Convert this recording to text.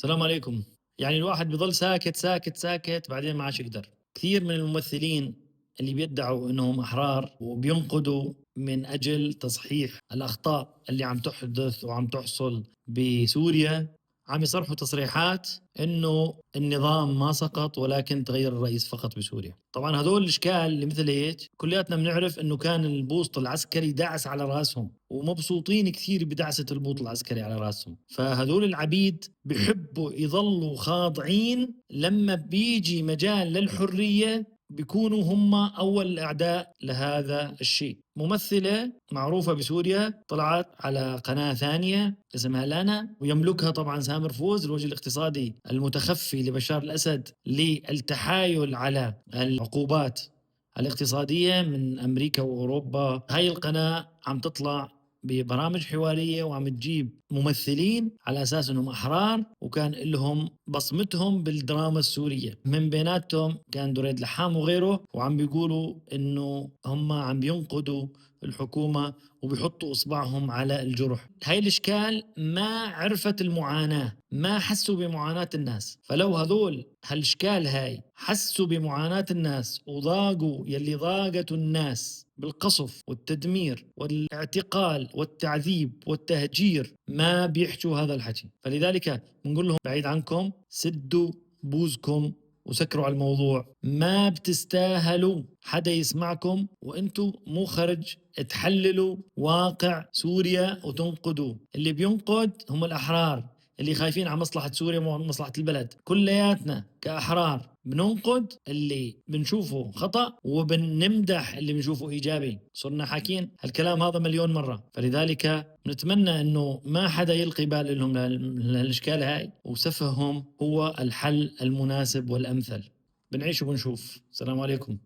السلام عليكم. يعني الواحد بيضل ساكت، ساكت، ساكت، بعدين ما عادش يقدر. كثير من الممثلين اللي بيدعوا إنهم أحرار وبينقدوا من أجل تصحيح الأخطاء اللي عم تحدث وعم تحصل بسوريا، عم يصرحوا تصريحات إنه النظام ما سقط ولكن تغير الرئيس فقط بسوريا. طبعا هذول الأشكال اللي مثل هيك كلياتنا بنعرف إنه كان البوسط العسكري دعس على راسهم، ومبسوطين كثير بدعسة البوط العسكري على راسهم. فهذول العبيد بحبوا يظلوا خاضعين، لما بيجي مجال للحرية بيكونوا هم أول الأعداء لهذا الشيء. ممثلة معروفة بسوريا طلعت على قناة ثانية اسمها لانا، ويملكها طبعا سامر فوز، الوجه الاقتصادي المتخفي لبشار الأسد للتحايل على العقوبات الاقتصادية من أمريكا وأوروبا. هاي القناة عم تطلع ببرامج حوارية وعم تجيب ممثلين على أساس أنهم أحرار وكان لهم بصمتهم بالدراما السورية. من بيناتهم كان دريد لحام وغيره، وعم بيقولوا أنه هم عم بينقدوا الحكومة وبيحطوا إصبعهم على الجرح. هاي الإشكال ما عرفت المعاناة، ما حسوا بمعاناة الناس. فلو هذول هالإشكال هاي حسوا بمعاناة الناس وضاقوا يلي ضاقته الناس بالقصف والتدمير والاعتقال والتعذيب والتهجير، ما بيحكوا هذا الحكي. فلذلك بنقول لهم بعيد عنكم، سدوا بوزكم وسكروا على الموضوع. ما بتستاهلوا حدا يسمعكم وانتم مو خرج تحللوا واقع سوريا وتنقدوا. اللي بينقد هم الأحرار اللي خايفين على مصلحة سوريا ومصلحة البلد. كلياتنا كأحرار بننقد اللي بنشوفه خطأ وبنمدح اللي بنشوفه إيجابي. صرنا حاكين هالكلام هذا مليون مرة. فلذلك نتمنى أنه ما حدا يلقي بال لهم للإشكال هاي، وسفههم هو الحل المناسب والأمثل. بنعيش وبنشوف. السلام عليكم.